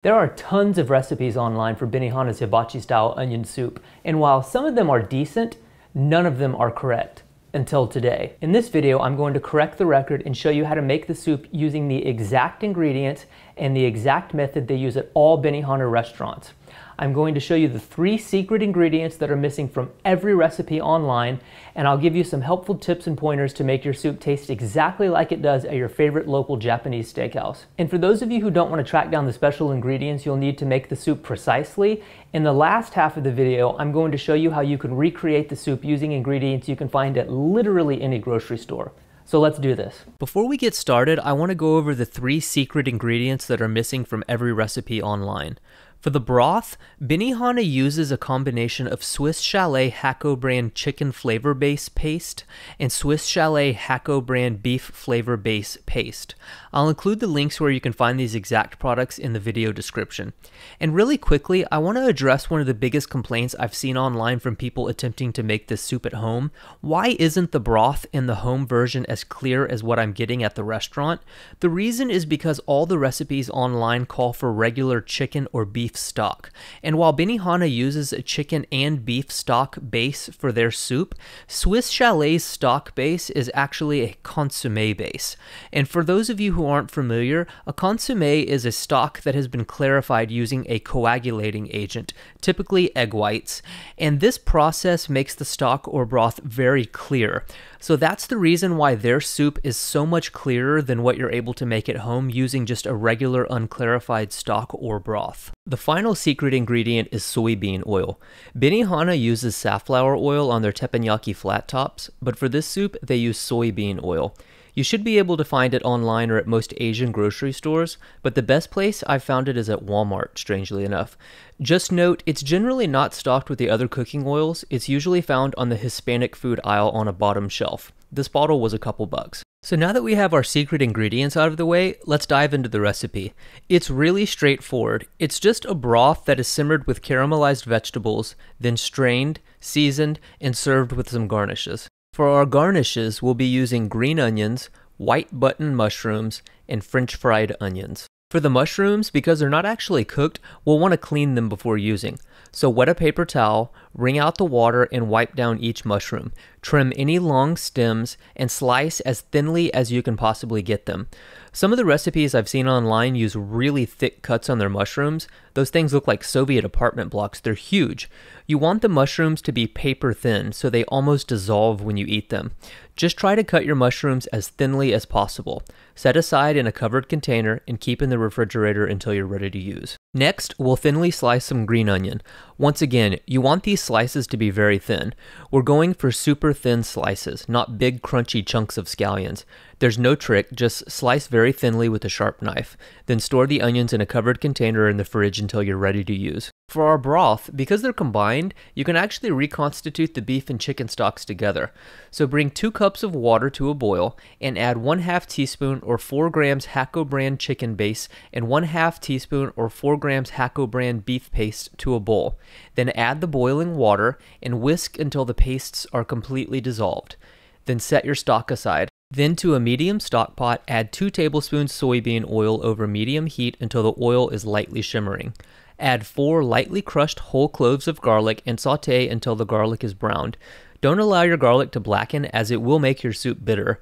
There are tons of recipes online for Benihana's hibachi style onion soup, and while some of them are decent, none of them are correct. Until today. In this video, I'm going to correct the record and show you how to make the soup using the exact ingredients and the exact method they use at all Benihana restaurants. I'm going to show you the 3 secret ingredients that are missing from every recipe online, and I'll give you some helpful tips and pointers to make your soup taste exactly like it does at your favorite local Japanese steakhouse. And for those of you who don't want to track down the special ingredients you'll need to make the soup precisely, in the last half of the video, I'm going to show you how you can recreate the soup using ingredients you can find at literally any grocery store. So let's do this. Before we get started, I want to go over the 3 secret ingredients that are missing from every recipe online. For the broth, Benihana uses a combination of Swiss Chalet HACO brand chicken flavor base paste and Swiss Chalet HACO brand beef flavor base paste. I'll include the links where you can find these exact products in the video description. And really quickly, I want to address one of the biggest complaints I've seen online from people attempting to make this soup at home. Why isn't the broth in the home version as clear as what I'm getting at the restaurant? The reason is because all the recipes online call for regular chicken or beef stock. And while Benihana uses a chicken and beef stock base for their soup, Swiss Chalet's stock base is actually a consommé base. And for those of you who aren't familiar, a consommé is a stock that has been clarified using a coagulating agent, typically egg whites, and this process makes the stock or broth very clear. So that's the reason why their soup is so much clearer than what you're able to make at home using just a regular unclarified stock or broth. The final secret ingredient is soybean oil. Benihana uses safflower oil on their teppanyaki flat tops, but for this soup they use soybean oil. You should be able to find it online or at most Asian grocery stores, but the best place I've found it is at Walmart, strangely enough. Just note, it's generally not stocked with the other cooking oils. It's usually found on the Hispanic food aisle on a bottom shelf. This bottle was a couple bucks. So now that we have our secret ingredients out of the way, let's dive into the recipe. It's really straightforward. It's just a broth that is simmered with caramelized vegetables, then strained, seasoned, and served with some garnishes. For our garnishes, we'll be using green onions, white button mushrooms, and French fried onions. For the mushrooms, because they're not actually cooked, we'll want to clean them before using. So wet a paper towel, wring out the water, and wipe down each mushroom. Trim any long stems, and slice as thinly as you can possibly get them. Some of the recipes I've seen online use really thick cuts on their mushrooms. Those things look like Soviet apartment blocks. They're huge. You want the mushrooms to be paper thin, so they almost dissolve when you eat them. Just try to cut your mushrooms as thinly as possible. Set aside in a covered container and keep in the refrigerator until you're ready to use. Next, we'll thinly slice some green onion. Once again, you want these slices to be very thin. We're going for super thin slices, not big crunchy chunks of scallions. There's no trick, just slice very thinly with a sharp knife. Then store the onions in a covered container in the fridge until you're ready to use. For our broth, because they're combined, you can actually reconstitute the beef and chicken stocks together. So bring 2 cups of water to a boil and add 1/2 teaspoon or 4 grams HACO brand chicken base and 1/2 teaspoon or 4 grams HACO brand beef paste to a bowl. Then add the boiling water and whisk until the pastes are completely dissolved. Then set your stock aside. Then to a medium stock pot, add 2 tablespoons soybean oil over medium heat until the oil is lightly shimmering. Add 4 lightly crushed whole cloves of garlic and saute until the garlic is browned. Don't allow your garlic to blacken as it will make your soup bitter.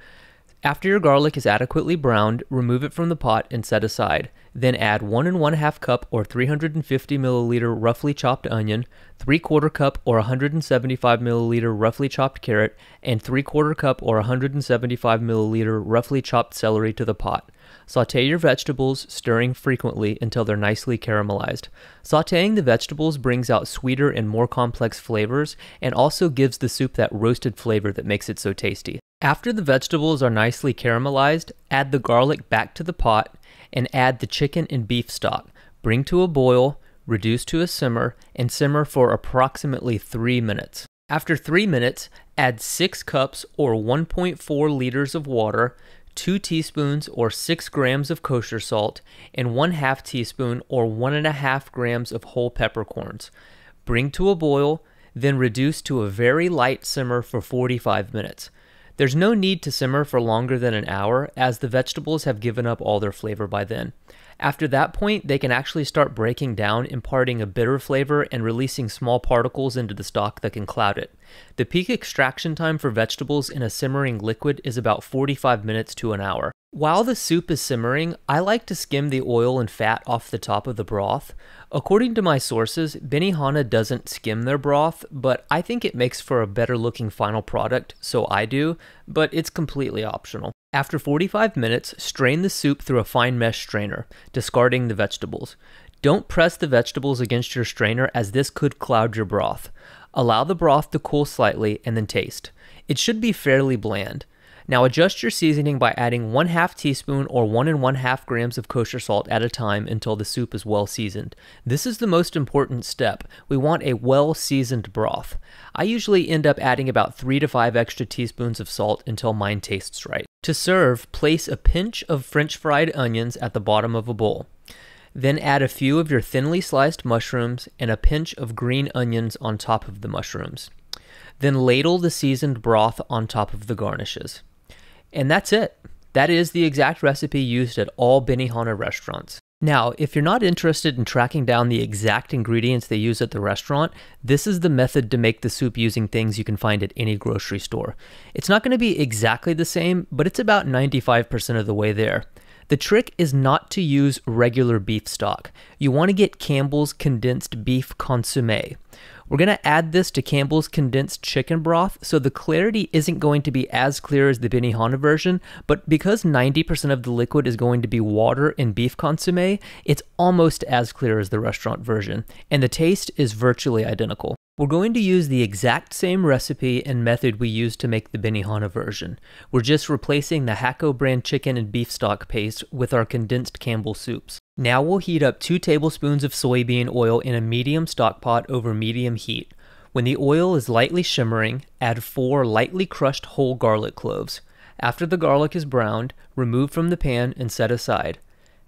After your garlic is adequately browned, remove it from the pot and set aside. Then add 1 1/2 cup or 350 milliliter roughly chopped onion, 3/4 cup or 175 milliliter roughly chopped carrot, and 3/4 cup or 175 milliliter roughly chopped celery to the pot. Saute your vegetables, stirring frequently until they're nicely caramelized. Sauteing the vegetables brings out sweeter and more complex flavors and also gives the soup that roasted flavor that makes it so tasty. After the vegetables are nicely caramelized, add the garlic back to the pot and add the chicken and beef stock. Bring to a boil, reduce to a simmer, and simmer for approximately 3 minutes. After 3 minutes, add 6 cups or 1.4 liters of water, 2 teaspoons or 6 grams of kosher salt, and 1/2 teaspoon or 1.5 grams of whole peppercorns. Bring to a boil, then reduce to a very light simmer for 45 minutes. There's no need to simmer for longer than an hour, as the vegetables have given up all their flavor by then. After that point, they can actually start breaking down, imparting a bitter flavor and releasing small particles into the stock that can cloud it. The peak extraction time for vegetables in a simmering liquid is about 45 minutes to an hour. While the soup is simmering, I like to skim the oil and fat off the top of the broth. According to my sources, Benihana doesn't skim their broth, but I think it makes for a better looking final product, so I do, but it's completely optional. After 45 minutes, strain the soup through a fine mesh strainer, discarding the vegetables. Don't press the vegetables against your strainer as this could cloud your broth. Allow the broth to cool slightly and then taste. It should be fairly bland. Now adjust your seasoning by adding 1/2 teaspoon or 1 1/2 grams of kosher salt at a time until the soup is well seasoned. This is the most important step. We want a well seasoned broth. I usually end up adding about 3 to 5 extra teaspoons of salt until mine tastes right. To serve, place a pinch of French fried onions at the bottom of a bowl. Then add a few of your thinly sliced mushrooms and a pinch of green onions on top of the mushrooms. Then ladle the seasoned broth on top of the garnishes. And that's it. That is the exact recipe used at all Benihana restaurants. Now, if you're not interested in tracking down the exact ingredients they use at the restaurant, this is the method to make the soup using things you can find at any grocery store. It's not going to be exactly the same, but it's about 95% of the way there. The trick is not to use regular beef stock. You want to get Campbell's condensed beef consommé. We're going to add this to Campbell's condensed chicken broth, so the clarity isn't going to be as clear as the Benihana version, but because 90% of the liquid is going to be water and beef consommé, it's almost as clear as the restaurant version, and the taste is virtually identical. We're going to use the exact same recipe and method we used to make the Benihana version. We're just replacing the HACO brand chicken and beef stock paste with our condensed Campbell soups. Now we'll heat up 2 tablespoons of soybean oil in a medium stock pot over medium heat. When the oil is lightly shimmering, add 4 lightly crushed whole garlic cloves. After the garlic is browned, remove from the pan and set aside.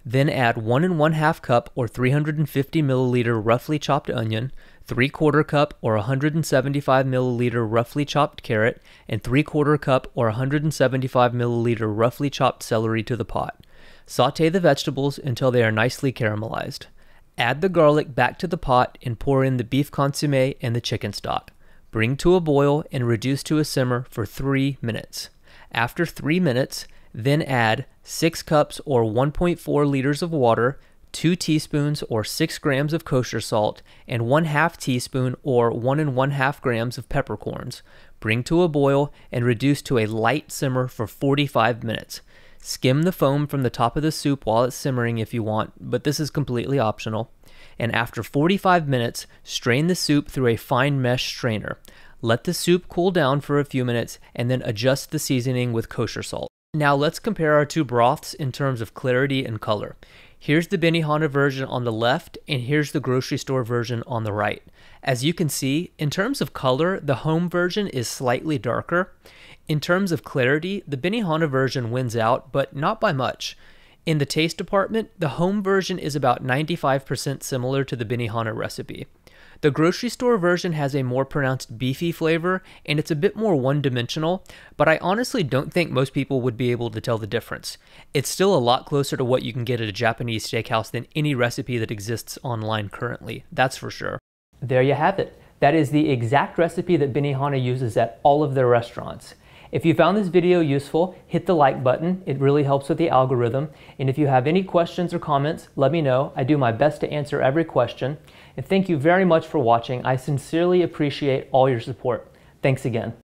Then add 1 1/2 cup or 350 milliliter roughly chopped onion, 3/4 cup or 175 milliliter roughly chopped carrot, and 3/4 cup or 175 milliliter roughly chopped celery to the pot. Sauté the vegetables until they are nicely caramelized. Add the garlic back to the pot and pour in the beef consommé and the chicken stock. Bring to a boil and reduce to a simmer for 3 minutes. After 3 minutes, then add 6 cups or 1.4 liters of water, 2 teaspoons or 6 grams of kosher salt, and 1/2 teaspoon or 1 1/2 grams of peppercorns. Bring to a boil and reduce to a light simmer for 45 minutes. Skim the foam from the top of the soup while it's simmering if you want, but this is completely optional. And after 45 minutes, strain the soup through a fine mesh strainer. Let the soup cool down for a few minutes and then adjust the seasoning with kosher salt. Now let's compare our two broths in terms of clarity and color. Here's the Benihana version on the left, and here's the grocery store version on the right. As you can see, in terms of color, the home version is slightly darker. In terms of clarity, the Benihana version wins out, but not by much. In the taste department, the home version is about 95% similar to the Benihana recipe. The grocery store version has a more pronounced beefy flavor, and it's a bit more one-dimensional, but I honestly don't think most people would be able to tell the difference. It's still a lot closer to what you can get at a Japanese steakhouse than any recipe that exists online currently, that's for sure. There you have it. That is the exact recipe that Benihana uses at all of their restaurants. If you found this video useful, hit the like button. It really helps with the algorithm. And if you have any questions or comments, let me know. I do my best to answer every question. And thank you very much for watching. I sincerely appreciate all your support. Thanks again.